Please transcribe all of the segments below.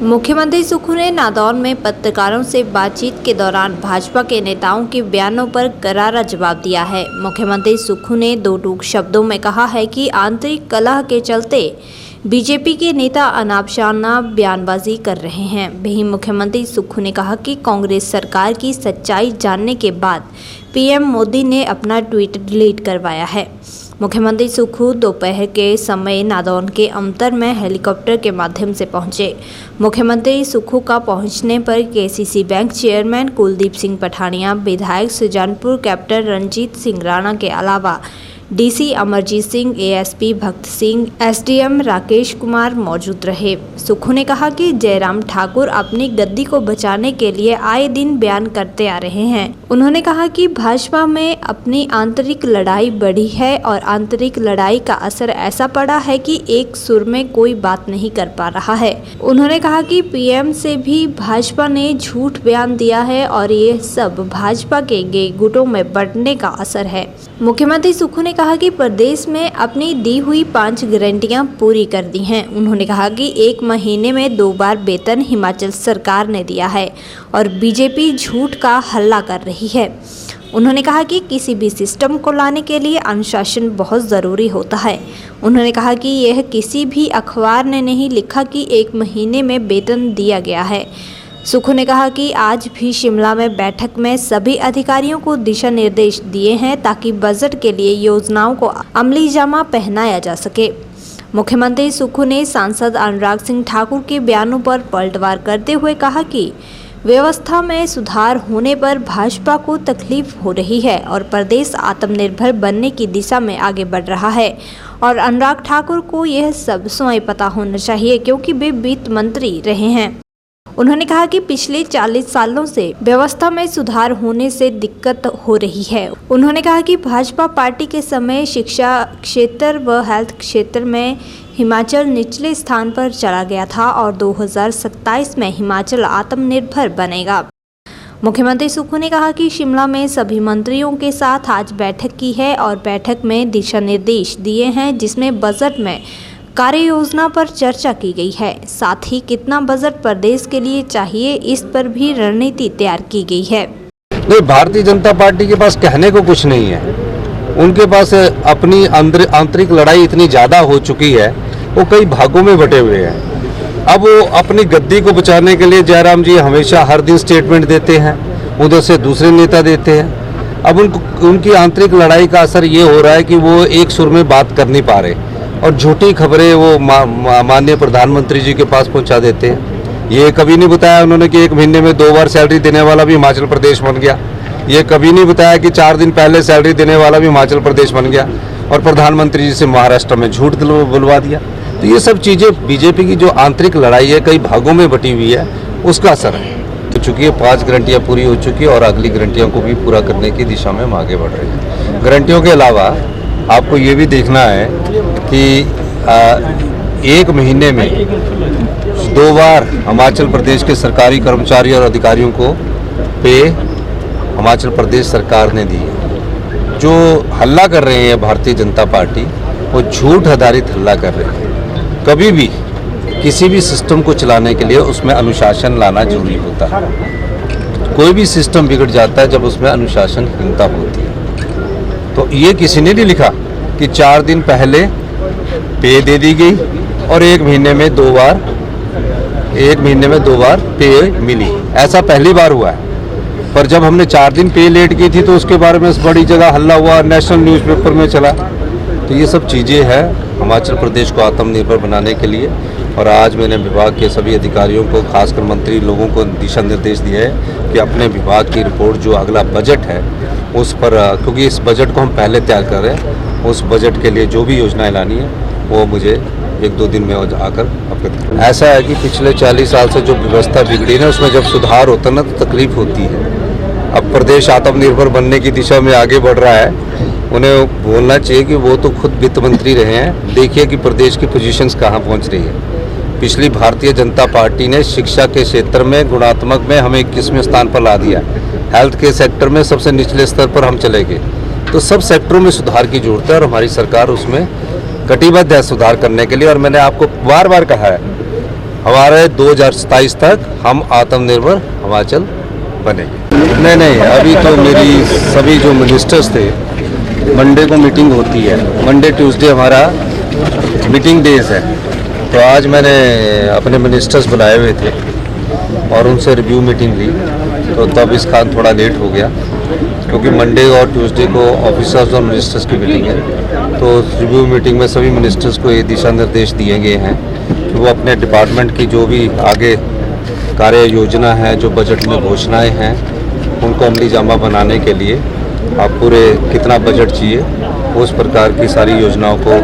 मुख्यमंत्री सुक्खू ने नादौन में पत्रकारों से बातचीत के दौरान भाजपा के नेताओं के बयानों पर करारा जवाब दिया है। मुख्यमंत्री सुक्खू ने दो टूक शब्दों में कहा है कि आंतरिक कलह के चलते बीजेपी के नेता अनापशनाप बयानबाजी कर रहे हैं। वहीं मुख्यमंत्री सुक्खू ने कहा कि कांग्रेस सरकार की सच्चाई जानने के बाद पीएम मोदी ने अपना ट्वीट डिलीट करवाया है। मुख्यमंत्री सुक्खू दोपहर के समय नादौन के अमतर में हेलीकॉप्टर के माध्यम से पहुंचे। मुख्यमंत्री सुक्खू का पहुंचने पर KCC bank chairman Kuldeep Singh Pathania, विधायक सुजानपुर कैप्टन रंजीत सिंह राणा के अलावा डीसी अमरजीत सिंह, एएसपी भक्त सिंह, एसडीएम राकेश कुमार मौजूद रहे। सुक्खू ने कहा कि जयराम ठाकुर अपनी गद्दी को बचाने के लिए आए दिन बयान करते आ रहे हैं। उन्होंने कहा कि भाजपा में अपनी आंतरिक लड़ाई बढ़ी है और आंतरिक लड़ाई का असर ऐसा पड़ा है कि एक सुर में कोई बात नहीं कर पा रहा है। उन्होंने कहा कि पीएम से भी भाजपा ने झूठ बयान दिया है और ये सब भाजपा के गुटों में बढ़ने का असर है। मुख्यमंत्री सुक्खू ने कहा कि प्रदेश में अपनी दी हुई 5 गारंटियां पूरी कर दी हैं। उन्होंने कहा कि 1 महीने में 2 बार वेतन हिमाचल सरकार ने दिया है और बीजेपी झूठ का हल्ला कर रही है। उन्होंने कहा कि किसी भी सिस्टम को लाने के लिए अनुशासन बहुत ज़रूरी होता है। उन्होंने कहा कि यह किसी भी अखबार ने नहीं लिखा कि 1 महीने में वेतन दिया गया है। सुक्खू ने कहा कि आज भी शिमला में बैठक में सभी अधिकारियों को दिशा निर्देश दिए हैं ताकि बजट के लिए योजनाओं को अमली जामा पहनाया जा सके। मुख्यमंत्री सुक्खू ने सांसद अनुराग सिंह ठाकुर के बयानों पर पलटवार करते हुए कहा कि व्यवस्था में सुधार होने पर भाजपा को तकलीफ हो रही है और प्रदेश आत्मनिर्भर बनने की दिशा में आगे बढ़ रहा है और अनुराग ठाकुर को यह सब स्वयं पता होना चाहिए क्योंकि वे वित्त मंत्री रहे हैं। उन्होंने कहा कि पिछले 40 सालों से व्यवस्था में सुधार होने से दिक्कत हो रही है। उन्होंने कहा कि भाजपा पार्टी के समय शिक्षा क्षेत्र व हेल्थ क्षेत्र में हिमाचल निचले स्थान पर चला गया था और 2027 में हिमाचल आत्मनिर्भर बनेगा। मुख्यमंत्री सुक्खू ने कहा कि शिमला में सभी मंत्रियों के साथ आज बैठक की है और बैठक में दिशा निर्देश दिए हैं जिसमें बजट में कार्य योजना पर चर्चा की गई है। साथ ही कितना बजट प्रदेश के लिए चाहिए इस पर भी रणनीति तैयार की गई है। नहीं, भारतीय जनता पार्टी के पास कहने को कुछ नहीं है। उनके पास अपनी आंतरिक लड़ाई इतनी ज़्यादा हो चुकी है, वो कई भागों में बटे हुए हैं। अब वो अपनी गद्दी को बचाने के लिए जयराम जी हमेशा हर दिन स्टेटमेंट देते हैं, उधर से दूसरे नेता देते हैं। अब उनकी आंतरिक लड़ाई का असर ये हो रहा है कि वो एक सुर में बात कर नहीं पा रहे और झूठी खबरें वो माननीय प्रधानमंत्री जी के पास पहुंचा देते हैं। ये कभी नहीं बताया उन्होंने कि 1 महीने में 2 बार सैलरी देने वाला भी हिमाचल प्रदेश बन गया। ये कभी नहीं बताया कि 4 दिन पहले सैलरी देने वाला भी हिमाचल प्रदेश बन गया और प्रधानमंत्री जी से महाराष्ट्र में झूठ बुलवा दिया। तो ये सब चीज़ें बीजेपी की जो आंतरिक लड़ाई है, कई भागों में बटी हुई है, उसका असर है। तो चूँकि 5 गारंटियाँ पूरी हो चुकी है और अगली गारंटियों को भी पूरा करने की दिशा में हम आगे बढ़ रहे हैं। गारंटियों के अलावा आपको ये भी देखना है कि 1 महीने में 2 बार हिमाचल प्रदेश के सरकारी कर्मचारी और अधिकारियों को पे हिमाचल प्रदेश सरकार ने दी है। जो हल्ला कर रहे हैं भारतीय जनता पार्टी, वो झूठ आधारित हल्ला कर रहे हैं। कभी भी किसी भी सिस्टम को चलाने के लिए उसमें अनुशासन लाना जरूरी होता है। कोई भी सिस्टम बिगड़ जाता है जब उसमें अनुशासनहीनता होती है। तो ये किसी ने नहीं लिखा कि 4 दिन पहले पे दे दी गई और 1 महीने में 2 बार पे मिली। ऐसा पहली बार हुआ है। पर जब हमने 4 दिन पे लेट की थी तो उसके बारे में बड़ी जगह हल्ला हुआ, नेशनल न्यूज़पेपर में चला। तो ये सब चीज़ें हैं हिमाचल प्रदेश को आत्मनिर्भर बनाने के लिए। और आज मैंने विभाग के सभी अधिकारियों को, खासकर मंत्री लोगों को दिशा निर्देश दिया है कि अपने विभाग की रिपोर्ट जो अगला बजट है उस पर, क्योंकि इस बजट को हम पहले तैयार कर रहे हैं, उस बजट के लिए जो भी योजनाएं लानी है वो मुझे 1-2 दिन में आकर अवगत करें। ऐसा है कि पिछले 40 साल से जो व्यवस्था बिगड़ी है उसमें जब सुधार होता है ना तो तकलीफ होती है। अब प्रदेश आत्मनिर्भर बनने की दिशा में आगे बढ़ रहा है, उन्हें बोलना चाहिए कि वो तो खुद वित्त मंत्री रहे हैं। देखिए कि प्रदेश की पोजीशंस कहाँ पहुँच रही है। पिछली भारतीय जनता पार्टी ने शिक्षा के क्षेत्र में गुणात्मक में हमें 21वें स्थान पर ला दिया। हेल्थ के सेक्टर में सबसे निचले स्तर पर हम चले गए। तो सब सेक्टरों में सुधार की जरूरत है और हमारी सरकार उसमें कटिबद्ध है सुधार करने के लिए। और मैंने आपको बार बार कहा है हमारे 2027 तक हम आत्मनिर्भर हिमाचल बनेंगे। नहीं, अभी तो मेरी सभी जो मिनिस्टर्स थे, मंडे को मीटिंग होती है, मंडे ट्यूसडे हमारा मीटिंग डेज है। तो आज मैंने अपने मिनिस्टर्स बुलाए हुए थे और उनसे रिव्यू मीटिंग ली, तो तब इसका थोड़ा लेट हो गया क्योंकि मंडे और ट्यूसडे को ऑफिसर्स और मिनिस्टर्स की मीटिंग है। तो रिव्यू मीटिंग में सभी मिनिस्टर्स को ये दिशा निर्देश दिए गए हैं कि वो अपने डिपार्टमेंट की जो भी आगे कार्य योजना है, जो बजट में घोषणाएं हैं, उनको अमली जामा बनाने के लिए आप पूरे कितना बजट चाहिए उस प्रकार की सारी योजनाओं को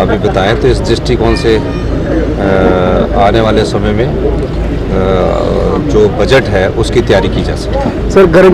अभी बताएं। तो इस दृष्टिकोण से आने वाले समय में जो बजट है उसकी तैयारी की जा सकती है। सर, गर्म